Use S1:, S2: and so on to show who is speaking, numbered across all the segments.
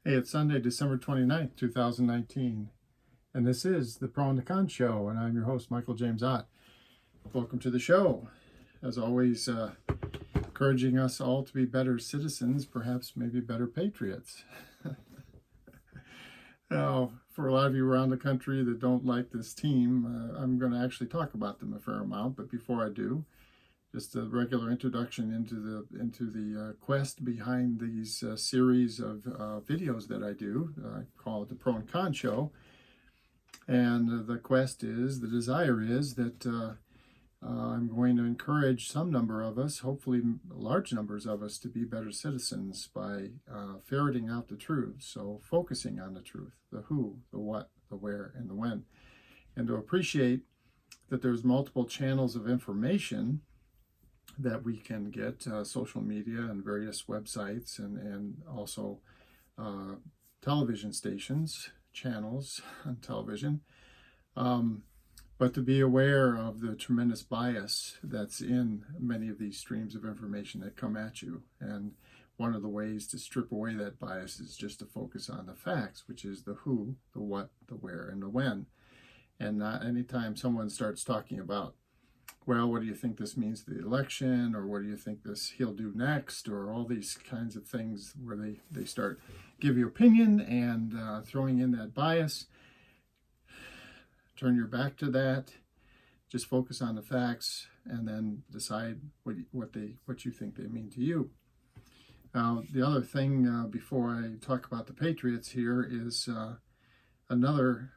S1: Hey, it's Sunday, December 29th, 2019, and this is the Pro and the Con Show, and I'm your host, Michael James Ott. Welcome to the show. As always, encouraging us all to be better citizens, perhaps maybe better patriots. Now, for a lot of you around the country that don't like this team, I'm going to actually talk about them a fair amount, but before I do, just a regular introduction into the quest behind these series of videos that I do. I call it the Pro and Con Show, and the quest is, the desire is that I'm going to encourage some number of us, hopefully large numbers of us, to be better citizens by ferreting out the truth. So focusing on the truth, the who, the what, the where, and the when, and to appreciate that there's multiple channels of information that we can get, social media and various websites, and also television stations, channels on television, but to be aware of the tremendous bias that's in many of these streams of information that come at you. And one of the ways to strip away that bias is just to focus on the facts, which is the who, the what, the where, and the when. And not anytime someone starts talking about, well, what do you think this means to the election, or what do you think this he'll do next, or all these kinds of things where they start give you opinion and throwing in that bias, turn your back to that, just focus on the facts, and then decide what you think they mean to you. Now, the other thing before I talk about the Patriots here is another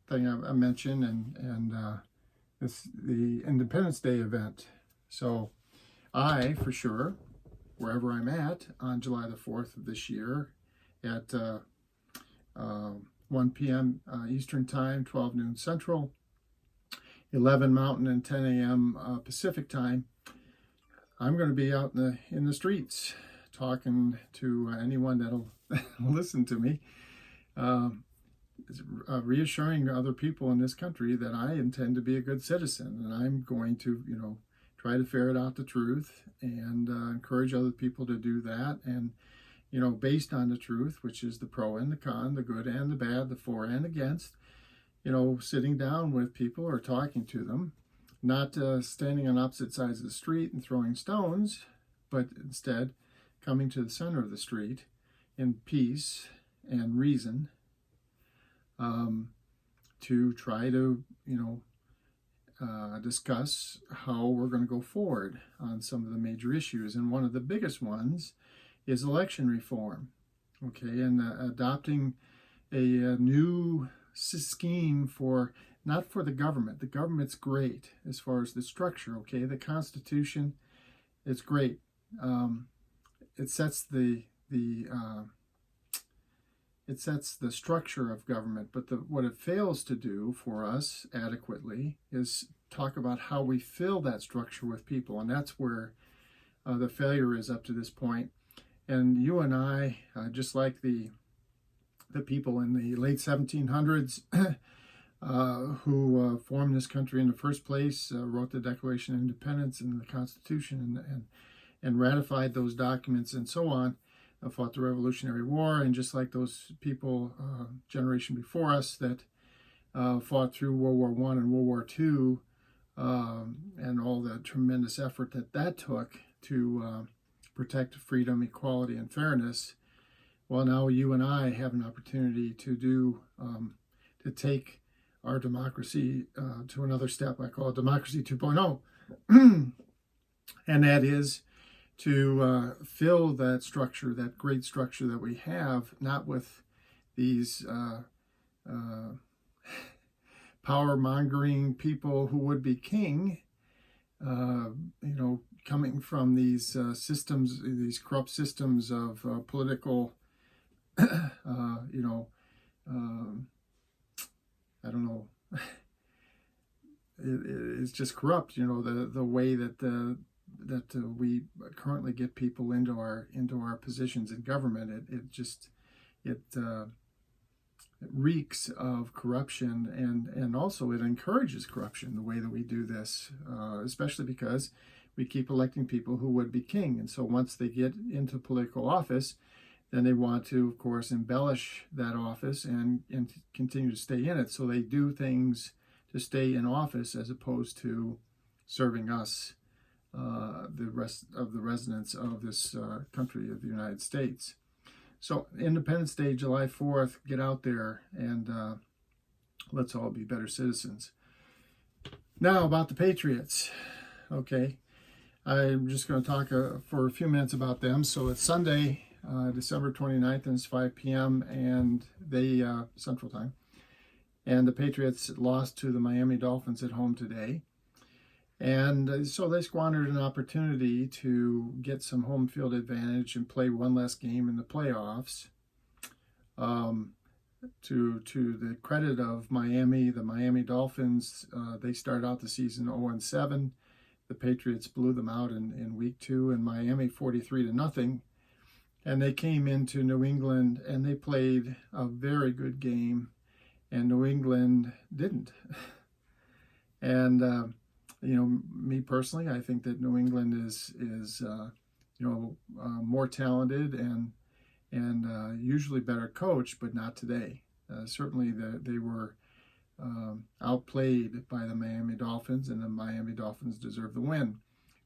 S1: thing I mentioned, and it's the Independence Day event. So I, for sure, wherever I'm at on July the 4th of this year at 1 p.m. Eastern Time, 12 noon Central, 11 Mountain, and 10 a.m. Pacific Time, I'm going to be out in the streets talking to anyone that'll listen to me. Reassuring other people in this country that I intend to be a good citizen, and I'm going to, try to ferret out the truth and encourage other people to do that. And, based on the truth, which is the pro and the con, the good and the bad, the for and against, sitting down with people or talking to them, not standing on opposite sides of the street and throwing stones, but instead coming to the center of the street in peace and reason, to try to, discuss how we're going to go forward on some of the major issues. And one of the biggest ones is election reform, okay, and adopting a new scheme not for the government. The government's great as far as the structure, okay, the Constitution, it's great. It sets the structure of government, but what it fails to do for us adequately is talk about how we fill that structure with people, and that's where the failure is up to this point. And you and I, just like the people in the late 1700s who formed this country in the first place, wrote the Declaration of Independence and the Constitution, and ratified those documents and so on, fought the Revolutionary War, and just like those people, generation before us, that fought through World War I and World War II, and all the tremendous effort that took to protect freedom, equality, and fairness. Well, now you and I have an opportunity to take our democracy to another step. I call it Democracy 2.0, and that is to fill that structure, that great structure that we have, not with these power-mongering people who would be king, coming from these systems, these corrupt systems of political, I don't know, it's just corrupt, the way that we currently get people into our positions in government. It reeks of corruption, and also it encourages corruption, the way that we do this, especially because we keep electing people who would be king. And so once they get into political office, then they want to, of course, embellish that office and continue to stay in it. So they do things to stay in office as opposed to serving us, the rest of the residents of this country of the United States. So Independence Day, July 4th, get out there and let's all be better citizens. Now about the Patriots. Okay, I'm just going to talk for a few minutes about them. So it's Sunday, December 29th, and it's 5 p.m. and they Central Time. And the Patriots lost to the Miami Dolphins at home today. And so they squandered an opportunity to get some home field advantage and play one less game in the playoffs. To the credit of Miami, the Miami Dolphins, they started out the season 0-7. The Patriots blew them out in week 2 in Miami 43-0. And they came into New England and they played a very good game, and New England didn't. And me personally, I think that New England is more talented and usually better coached, but not today. Certainly, they were outplayed by the Miami Dolphins, and the Miami Dolphins deserve the win.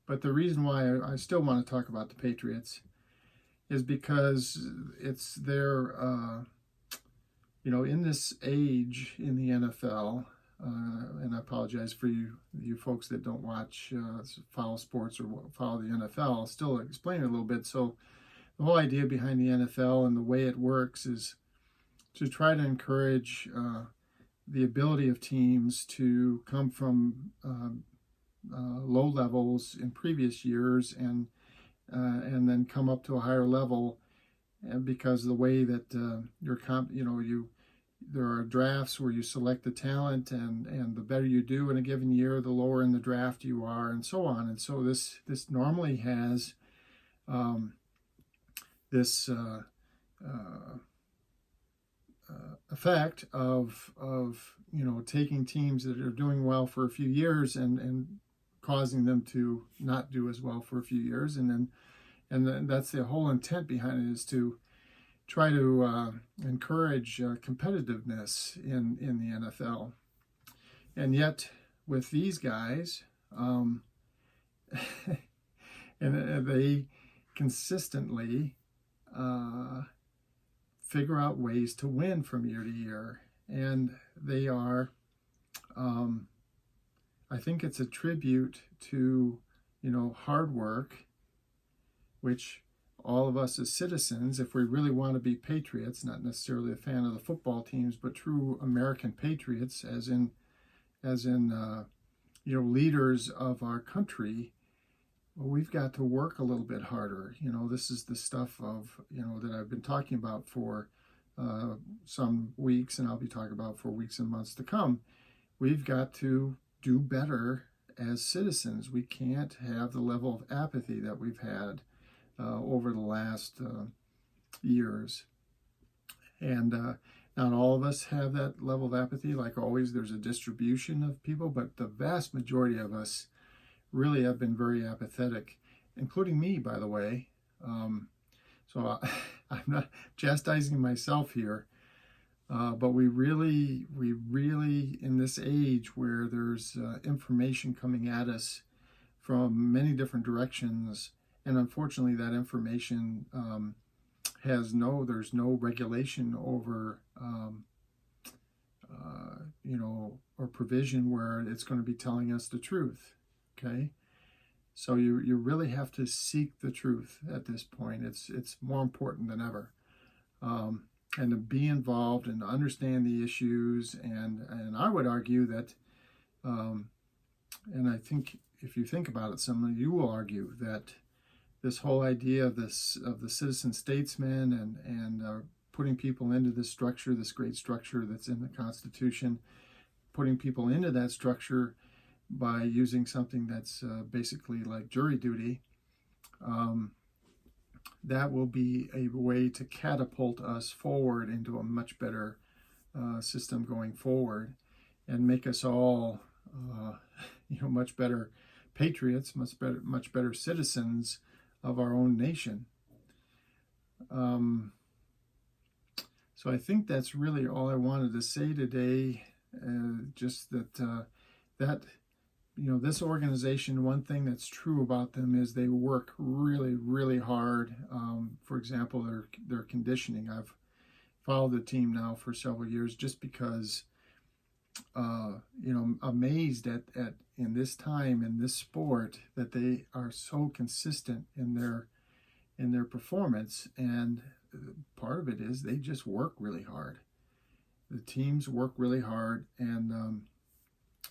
S1: But the reason why I still want to talk about the Patriots is because it's their, in this age in the NFL. And I apologize for you folks that don't watch, follow sports or follow the NFL. I'll still explain it a little bit. So the whole idea behind the NFL and the way it works is to try to encourage the ability of teams to come from low levels in previous years and then come up to a higher level, and because of the way that there are drafts where you select the talent, and the better you do in a given year, the lower in the draft you are, and so on. And so this normally has this effect of taking teams that are doing well for a few years and causing them to not do as well for a few years, and then that's the whole intent behind it, is to try to encourage competitiveness in the NFL. And yet, with these guys, and they consistently figure out ways to win from year to year. And they are, I think it's a tribute to, hard work, which all of us as citizens, if we really want to be patriots, not necessarily a fan of the football teams, but true American patriots, as in leaders of our country, well, we've got to work a little bit harder. This is the stuff of that I've been talking about for some weeks, and I'll be talking about for weeks and months to come. We've got to do better as citizens. We can't have the level of apathy that we've had over the last years. And not all of us have that level of apathy. Like always, there's a distribution of people, but the vast majority of us really have been very apathetic, including me, by the way. So I'm not chastising myself here, but we really, in this age where there's information coming at us from many different directions, and unfortunately, that information there's no regulation over, or provision where it's going to be telling us the truth. Okay, so you really have to seek the truth at this point. It's more important than ever, and to be involved and to understand the issues. And I would argue that, and I think if you think about it, some of you will argue that this whole idea of the citizen statesman and putting people into this structure, this great structure that's in the Constitution, putting people into that structure by using something that's basically like jury duty, that will be a way to catapult us forward into a much better system going forward, and make us all much better patriots, much better citizens of our own nation. So I think that's really all I wanted to say today. Just that this organization, one thing that's true about them is they work really, really hard. For example, their conditioning. I've followed the team now for several years just because, amazed at in this time in this sport that they are so consistent in their performance. And part of it is they just work really hard. The teams work really hard, and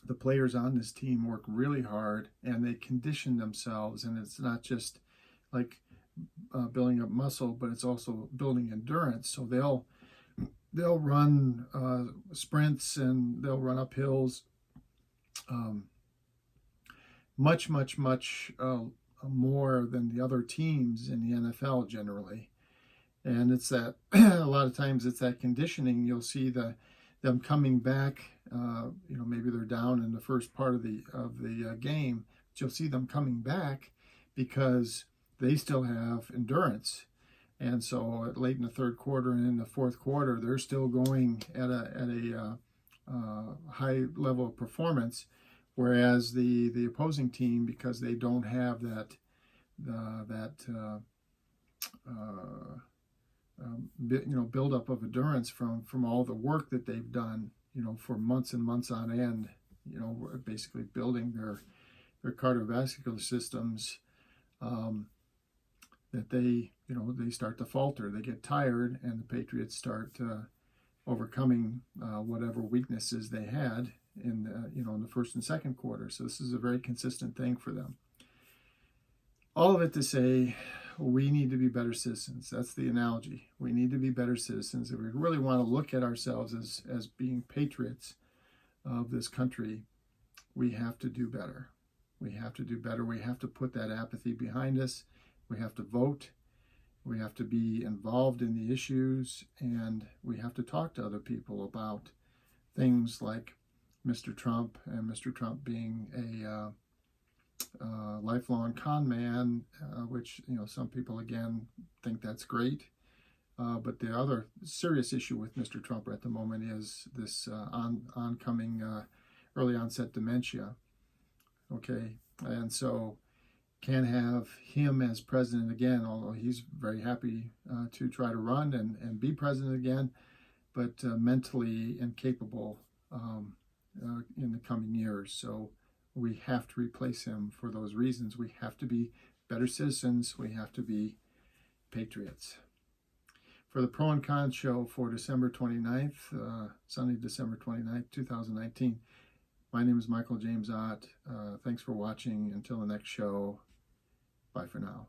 S1: the players on this team work really hard, and they condition themselves. And it's not just like building up muscle, but it's also building endurance. So they'll run sprints, and they'll run up hills much more than the other teams in the NFL generally. And it's that a lot of times it's that conditioning. You'll see them coming back. Maybe they're down in the first part of the game, but you'll see them coming back because they still have endurance. And so late in the third quarter and in the fourth quarter, they're still going at a high level of performance, whereas the opposing team, because they don't have that buildup of endurance from all the work that they've done, for months and months on end, basically building their cardiovascular systems, that they start to falter. They get tired, and the Patriots start overcoming whatever weaknesses they had in the first and second quarter. So this is a very consistent thing for them. All of it to say, we need to be better citizens. That's the analogy. We need to be better citizens. If we really want to look at ourselves as being patriots of this country, we have to do better. We have to do better. We have to put that apathy behind us. We have to vote. We have to be involved in the issues, and we have to talk to other people about things like Mr. Trump, and Mr. Trump being a lifelong con man, which some people again think that's great. But the other serious issue with Mr. Trump at the moment is this oncoming early onset dementia. Okay, and so can't have him as president again, although he's very happy to try to run and be president again, but mentally incapable in the coming years. So we have to replace him for those reasons. We have to be better citizens. We have to be patriots. For the Pro and Con show for December 29th, Sunday, December 29th, 2019, my name is Michael James Ott. Thanks for watching. Until the next show, bye for now.